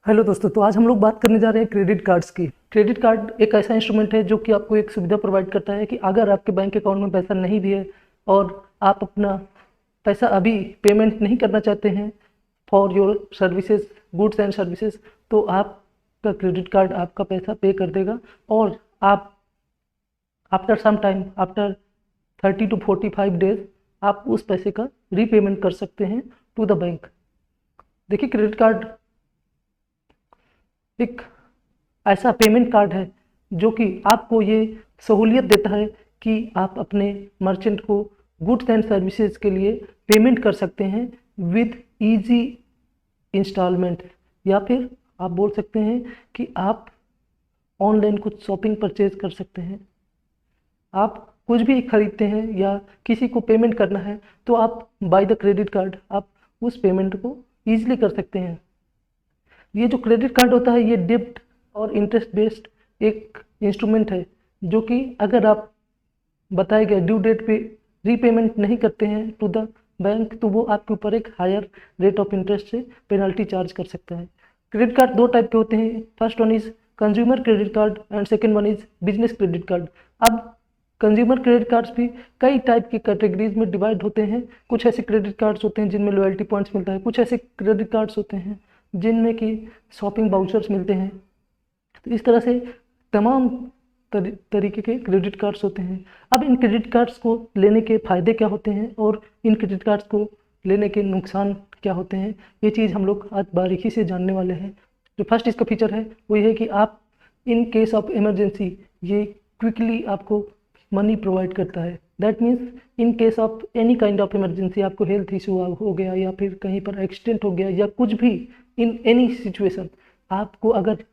Hello दोस्तों, तो आज हम लोग बात करने जा रहे हैं क्रेडिट कार्ड्स की। क्रेडिट कार्ड एक ऐसा इंस्ट्रूमेंट है जो कि आपको एक सुविधा प्रोवाइड करता है कि अगर आपके बैंक अकाउंट में पैसा नहीं भी है और आप अपना पैसा अभी पेमेंट नहीं करना चाहते हैं for your services, goods and services, तो आपका क्रेडिट कार्ड आपका पैसा पे कर देगा और आप after some time, after 30 to 45 days आप उस पैसे का रीपेमेंट कर सकते हैं टू द बैंक। देखिए, क्रेडिट कार्ड एक ऐसा पेमेंट कार्ड है जो कि आपको ये सहूलियत देता है कि आप अपने मर्चेंट को गुड्स एंड सर्विसेज के लिए पेमेंट कर सकते हैं विद इजी इंस्टॉलमेंट, या फिर आप बोल सकते हैं कि आप ऑनलाइन कुछ शॉपिंग परचेज कर सकते हैं। आप कुछ भी खरीदते हैं या किसी को पेमेंट करना है तो आप बाय द क्रेडिट कार्ड आप उस पेमेंट को ईजिली कर सकते हैं। ये जो क्रेडिट कार्ड होता है ये डेब्ट और इंटरेस्ट बेस्ड एक इंस्ट्रूमेंट है जो कि अगर आप बताए गए ड्यू डेट पे रीपेमेंट नहीं करते हैं टू द बैंक तो वो आपके ऊपर एक हायर रेट ऑफ इंटरेस्ट से पेनल्टी चार्ज कर सकता है। क्रेडिट कार्ड दो टाइप के होते हैं, first one is consumer credit card and second one is business credit card. अब कंज्यूमर क्रेडिट कार्ड्स भी कई टाइप की कैटेगरीज में डिवाइड होते हैं। कुछ ऐसे क्रेडिट कार्ड्स होते हैं जिनमें लॉयल्टी पॉइंट्स मिलता है, कुछ ऐसे क्रेडिट कार्ड्स होते हैं जिनमें कि शॉपिंग वाउचर्स मिलते हैं। तो इस तरह से तमाम तरीके के क्रेडिट कार्ड्स होते हैं। अब इन क्रेडिट कार्ड्स को लेने के फ़ायदे क्या होते हैं और इन क्रेडिट कार्ड्स को लेने के नुकसान क्या होते हैं, ये चीज़ हम लोग आज बारीकी से जानने वाले हैं। जो फर्स्ट इसका फीचर है वो ये है कि आप इन केस ऑफ इमरजेंसी ये क्विकली आपको मनी प्रोवाइड करता है। That means in case of any kind of emergency, आपको हेल्थ इशू हो गया या फिर कहीं पर एक्सीडेंट हो गया या कुछ भी, इन एनी सिचुएशन आपको अगर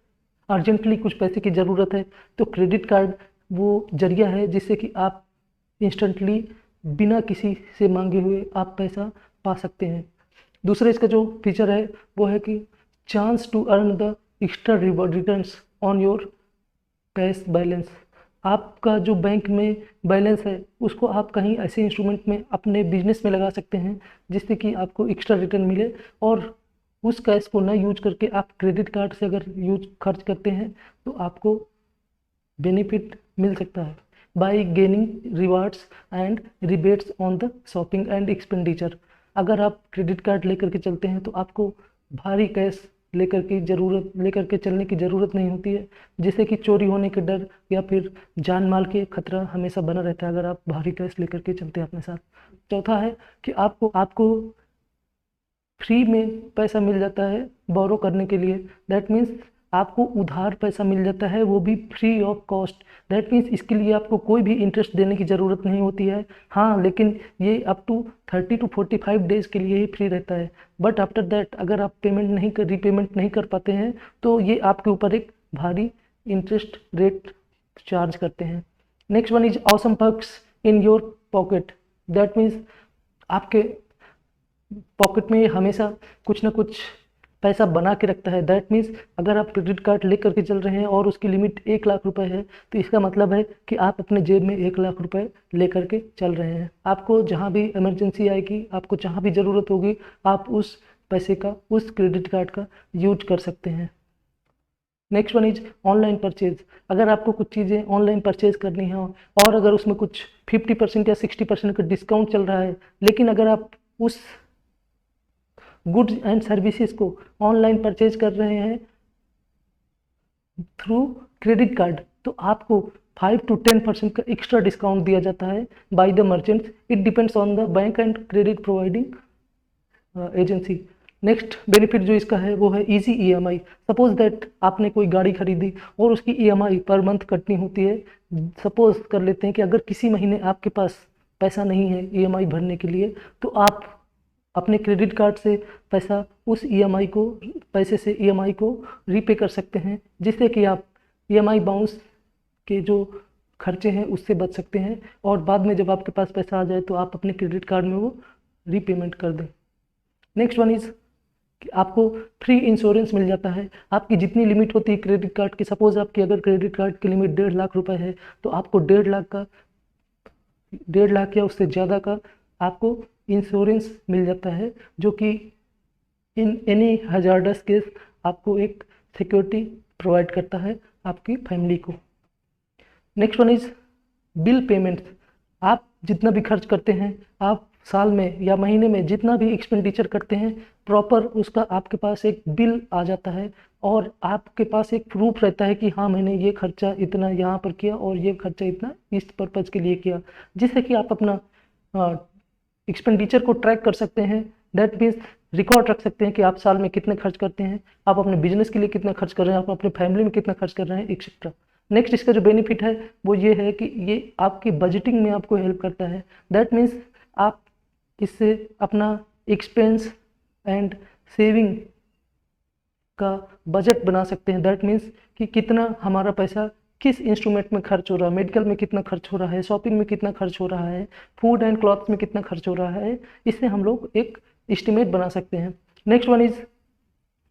अर्जेंटली कुछ पैसे की ज़रूरत है तो क्रेडिट कार्ड वो जरिया है जिससे कि आप इंस्टेंटली बिना किसी से मांगे हुए आप पैसा पा सकते हैं। दूसरा इसका जो फीचर है वो है कि chance to earn the extra returns on your cash balance. आपका जो बैंक में बैलेंस है उसको आप कहीं ऐसे इंस्ट्रूमेंट में अपने बिजनेस में लगा सकते हैं जिससे कि आपको एक्स्ट्रा रिटर्न मिले, और उस कैश को ना यूज करके आप क्रेडिट कार्ड से अगर खर्च करते हैं तो आपको बेनिफिट मिल सकता है bye gaining rewards and rebates on the shopping and expenditure. अगर आप क्रेडिट कार्ड लेकर के चलते हैं तो आपको भारी कैश लेकर के चलने की ज़रूरत नहीं होती है, जिससे कि चोरी होने के डर या फिर जान माल के खतरा हमेशा बना रहता है अगर आप भारी कैश लेकर के चलते हैं अपने साथ। चौथा है कि आपको फ्री में पैसा मिल जाता है बोरो करने के लिए। दैट मीन्स आपको उधार पैसा मिल जाता है, वो भी free of cost. That means इसके लिए आपको कोई भी इंटरेस्ट देने की ज़रूरत नहीं होती है। हाँ, लेकिन ये अप टू 30 to 45 डेज़ के लिए ही फ्री रहता है। बट आफ्टर दैट अगर आप रीपेमेंट नहीं कर पाते हैं तो ये आपके ऊपर एक भारी इंटरेस्ट रेट चार्ज करते हैं। Next one is awesome perks in your pocket. That means आपके पॉकेट में हमेशा कुछ ना कुछ पैसा बना के रखता है। दैट मीन्स अगर आप क्रेडिट कार्ड लेकर के चल रहे हैं और उसकी लिमिट 1 लाख रुपए है तो इसका मतलब है कि आप अपने जेब में 1 लाख रुपए लेकर के चल रहे हैं। आपको जहाँ भी इमरजेंसी आएगी, आपको जहाँ भी ज़रूरत होगी, आप उस पैसे का, उस क्रेडिट कार्ड का यूज कर सकते हैं। Next one is online purchase. अगर आपको कुछ चीज़ें ऑनलाइन परचेज करनी हो और अगर उसमें कुछ 50% या 60% का डिस्काउंट चल रहा है, लेकिन अगर आप उस गुड्स एंड सर्विसेज को ऑनलाइन परचेज कर रहे हैं थ्रू क्रेडिट कार्ड तो आपको 5 to 10% का एक्स्ट्रा डिस्काउंट दिया जाता है by the merchants. It depends on the bank and credit providing agency. Next benefit जो इसका है वो है इजी ईएमआई। सपोज दैट आपने कोई गाड़ी खरीदी और उसकी ईएमआई पर मंथ कटनी होती है। सपोज कर लेते हैं कि अगर किसी महीने आपके पास पैसा नहीं है ईएमआई भरने के लिए तो आप अपने क्रेडिट कार्ड से उस पैसे से ईएमआई को रीपे कर सकते हैं, जिससे कि आप ईएमआई बाउंस के जो खर्चे हैं उससे बच सकते हैं और बाद में जब आपके पास पैसा आ जाए तो आप अपने क्रेडिट कार्ड में वो रीपेमेंट कर दें। नेक्स्ट वन इज़ कि आपको फ्री इंश्योरेंस मिल जाता है। आपकी जितनी लिमिट होती है क्रेडिट कार्ड की, सपोज आपकी अगर क्रेडिट कार्ड की लिमिट 1.5 लाख रुपए है तो आपको 1.5 लाख या उससे ज़्यादा का आपको इंश्योरेंस मिल जाता है, जो कि इन एनी हजार्डस केस आपको एक सिक्योरिटी प्रोवाइड करता है आपकी फैमिली को। Next one is bill payments. आप जितना भी खर्च करते हैं, आप साल में या महीने में जितना भी एक्सपेंडिचर करते हैं, प्रॉपर उसका आपके पास एक बिल आ जाता है और आपके पास एक प्रूफ रहता है कि हाँ मैंने ये खर्चा इतना यहाँ पर किया और ये खर्चा इतना इस पर्पज़ के लिए किया, जिससे कि आप अपना एक्सपेंडिचर को ट्रैक कर सकते हैं। दैट मीन्स रिकॉर्ड रख सकते हैं कि आप साल में कितने खर्च करते हैं, आप अपने बिजनेस के लिए कितना खर्च कर रहे हैं, आप अपने फैमिली में कितना खर्च कर रहे हैं, एक्सेट्रा। नेक्स्ट इसका जो बेनिफिट है वो ये है कि ये आपकी बजटिंग में आपको हेल्प करता है। दैट मीन्स आप इससे अपना एक्सपेंस एंड सेविंग का बजट बना सकते हैं। दैट मीन्स कि कितना हमारा पैसा किस इंस्ट्रूमेंट में खर्च हो रहा है, मेडिकल में कितना खर्च हो रहा है, शॉपिंग में कितना खर्च हो रहा है, फूड एंड क्लॉथ्स में कितना खर्च हो रहा है, इससे हम लोग एक एस्टिमेट बना सकते हैं। Next one is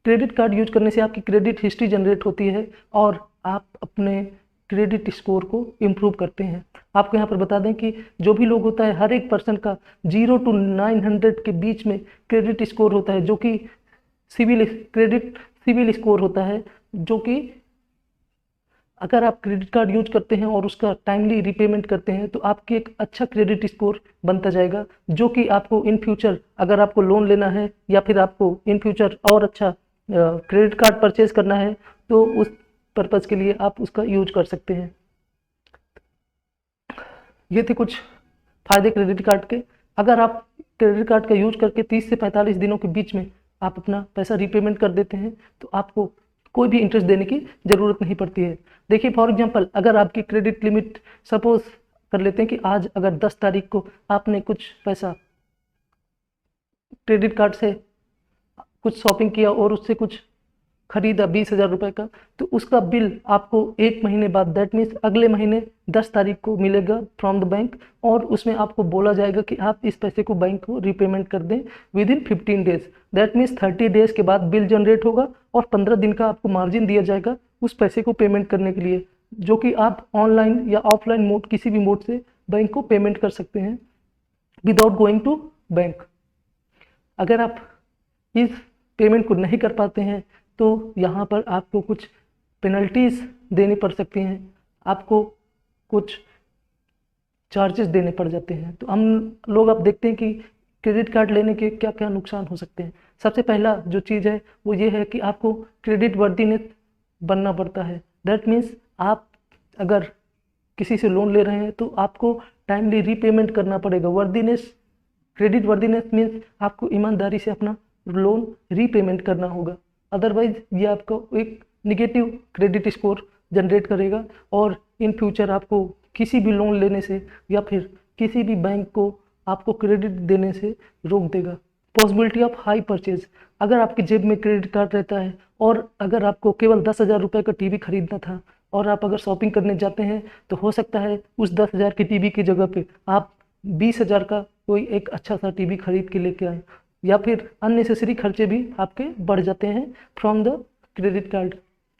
credit card use करने से आपकी क्रेडिट हिस्ट्री जनरेट होती है और आप अपने क्रेडिट स्कोर को इम्प्रूव करते हैं। आपको यहाँ पर बता दें कि जो भी लोग होता है, हर एक पर्सन का 0 to 900 के बीच में क्रेडिट स्कोर होता है, जो कि सिविल स्कोर होता है, जो कि अगर आप क्रेडिट कार्ड यूज करते हैं और उसका टाइमली रिपेमेंट करते हैं तो आपकी एक अच्छा क्रेडिट स्कोर बनता जाएगा, जो कि आपको इन फ्यूचर अगर आपको लोन लेना है या फिर आपको इन फ्यूचर और अच्छा क्रेडिट कार्ड परचेज करना है तो उस पर्पज़ के लिए आप उसका यूज कर सकते हैं। ये थे कुछ फ़ायदे क्रेडिट कार्ड के। अगर आप क्रेडिट कार्ड का यूज करके 30 से 45 दिनों के बीच में आप अपना पैसा रीपेमेंट कर देते हैं तो आपको कोई भी इंटरेस्ट देने की ज़रूरत नहीं पड़ती है। देखिए फॉर एग्जांपल, अगर आपकी क्रेडिट लिमिट सपोज कर लेते हैं कि आज अगर 10 तारीख को आपने कुछ पैसा क्रेडिट कार्ड से कुछ शॉपिंग किया और उससे कुछ खरीदा 20,000 रुपये का, तो उसका बिल आपको 1 महीने बाद, दैट मीन्स अगले महीने 10 तारीख को मिलेगा फ्रॉम द बैंक, और उसमें आपको बोला जाएगा कि आप इस पैसे को बैंक को रीपेमेंट कर दें with in 15 days. That means 30 days के बाद बिल जनरेट होगा और 15 दिन का आपको मार्जिन दिया जाएगा उस पैसे को पेमेंट करने के लिए, जो कि आप ऑनलाइन या ऑफलाइन मोड किसी भी मोड से बैंक को पेमेंट कर सकते हैं विदाउट गोइंग टू बैंक। अगर आप इस पेमेंट को नहीं कर पाते हैं तो यहाँ पर आपको कुछ पेनल्टीज़ देनी पड़ सकती हैं, आपको कुछ चार्जेस देने पड़ जाते हैं। तो हम लोग अब देखते हैं कि क्रेडिट कार्ड लेने के क्या क्या नुकसान हो सकते हैं। सबसे पहला जो चीज़ है वो ये है कि आपको क्रेडिट वर्दीनेस बनना पड़ता है। दैट मीन्स आप अगर किसी से लोन ले रहे हैं तो आपको टाइमली रीपेमेंट करना पड़ेगा। वर्दीनेस, क्रेडिट वर्दीनेस मीन्स आपको ईमानदारी से अपना लोन रीपेमेंट करना होगा, अदरवाइज ये आपको एक निगेटिव क्रेडिट स्कोर जनरेट करेगा और इन फ्यूचर आपको किसी भी लोन लेने से या फिर किसी भी बैंक को आपको क्रेडिट देने से रोक देगा। पॉसिबिलिटी ऑफ हाई परचेज, अगर आपकी जेब में क्रेडिट कार्ड रहता है और अगर आपको केवल 10,000 रुपये का टीवी खरीदना था और आप अगर शॉपिंग करने जाते हैं तो हो सकता है उस 10,000 की टीवी की जगह पे आप 20,000 का कोई एक अच्छा सा टीवी खरीद के लेके आए, या फिर अननेसेसरी खर्चे भी आपके बढ़ जाते हैं from the credit card.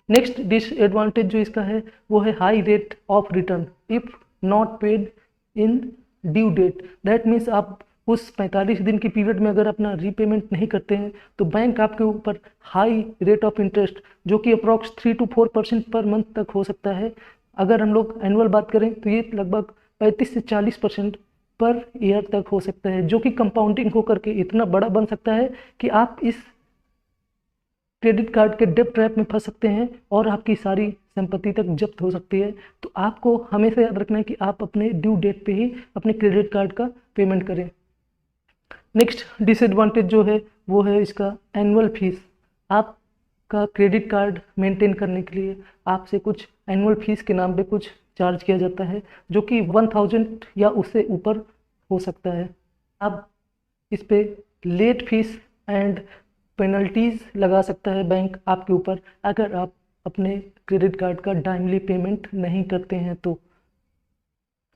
Next disadvantage जो इसका है वो है high rate of return if not paid in due date. That means आप उस 45 दिन की पीरियड में अगर अपना रीपेमेंट नहीं करते हैं तो बैंक आपके ऊपर हाई रेट ऑफ इंटरेस्ट, जो कि अप्रॉक्स 3 to 4% पर मंथ तक हो सकता है। अगर हम लोग एनुअल बात करें तो ये लगभग 35 से 40% पर ईयर तक हो सकता है, जो कि कंपाउंडिंग होकर के इतना बड़ा बन सकता है कि आप इस क्रेडिट कार्ड के डेब्ट ट्रैप में फंस सकते हैं और आपकी सारी संपत्ति तक जब्त हो सकती है। तो आपको हमेशा याद रखना है कि आप अपने ड्यू डेट पे ही अपने क्रेडिट कार्ड का पेमेंट करें। नेक्स्ट डिसएडवांटेज जो है वो है इसका एनुअल फीस। आपका क्रेडिट कार्ड मेंटेन करने के लिए आपसे कुछ एनुअल फीस के नाम पे कुछ चार्ज किया जाता है, जो कि 1000 या उससे ऊपर हो सकता है। अब इस पे लेट फीस एंड पेनल्टीज़ लगा सकता है बैंक आपके ऊपर अगर आप अपने क्रेडिट कार्ड का टाइमली पेमेंट नहीं करते हैं तो।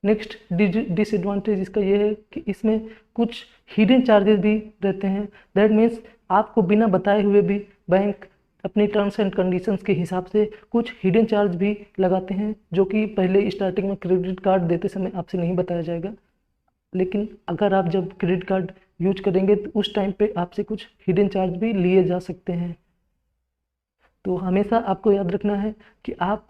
नेक्स्ट डिसएडवांटेज इसका ये है कि इसमें कुछ हिडन चार्जेस भी रहते हैं। दैट मीन्स आपको बिना बताए हुए भी बैंक अपनी टर्म्स एंड कंडीशंस के हिसाब से कुछ हिडन चार्ज भी लगाते हैं, जो कि पहले स्टार्टिंग में क्रेडिट कार्ड देते समय आपसे नहीं बताया जाएगा, लेकिन अगर आप जब क्रेडिट कार्ड यूज करेंगे तो उस टाइम पे आपसे कुछ हिडन चार्ज भी लिए जा सकते हैं। तो हमेशा आपको याद रखना है कि आप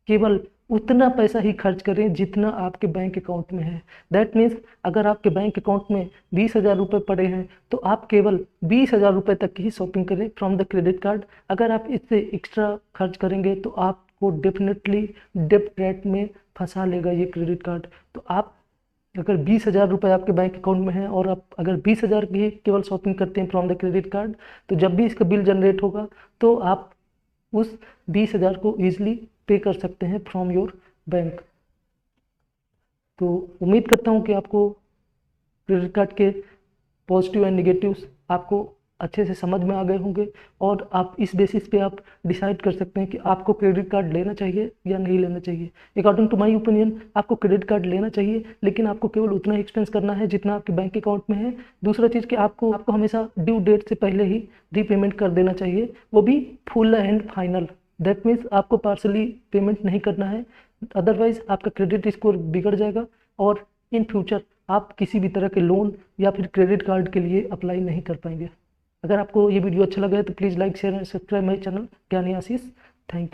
केवल उतना पैसा ही खर्च करें जितना आपके बैंक अकाउंट में है। दैट मीन्स अगर आपके बैंक अकाउंट में 20,000 रुपये पड़े हैं तो आप केवल 20,000 रुपये तक ही शॉपिंग करें फ्रॉम द क्रेडिट कार्ड। अगर आप इससे एक्स्ट्रा खर्च करेंगे तो आपको डेफिनेटली डेब्ट ट्रैप में फंसा लेगा ये क्रेडिट कार्ड। तो आप अगर 20,000 रुपये आपके बैंक अकाउंट में है और आप अगर 20,000 की केवल शॉपिंग करते हैं फ्रॉम द क्रेडिट कार्ड, तो जब भी इसका बिल जनरेट होगा तो आप उस 20,000 को ईजिली पे कर सकते हैं फ्रॉम योर बैंक। तो उम्मीद करता हूँ कि आपको क्रेडिट कार्ड के पॉजिटिव एंड निगेटिव्स आपको अच्छे से समझ में आ गए होंगे और आप इस बेसिस पे आप डिसाइड कर सकते हैं कि आपको क्रेडिट कार्ड लेना चाहिए या नहीं लेना चाहिए। अकॉर्डिंग टू माय ओपिनियन आपको क्रेडिट कार्ड लेना चाहिए, लेकिन आपको केवल उतना ही एक्सपेंस करना है जितना आपके बैंक अकाउंट में है। दूसरा चीज़ कि आपको हमेशा ड्यू डेट से पहले ही रीपेमेंट कर देना चाहिए, वो भी full and final. That means आपको पार्सली पेमेंट नहीं करना है, अदरवाइज आपका क्रेडिट स्कोर बिगड़ जाएगा और इन फ्यूचर आप किसी भी तरह के लोन या फिर क्रेडिट कार्ड के लिए अप्लाई नहीं कर पाएंगे। अगर आपको ये वीडियो अच्छा लगा है तो please like share and subscribe my channel ज्ञानी आशीष। Thank you.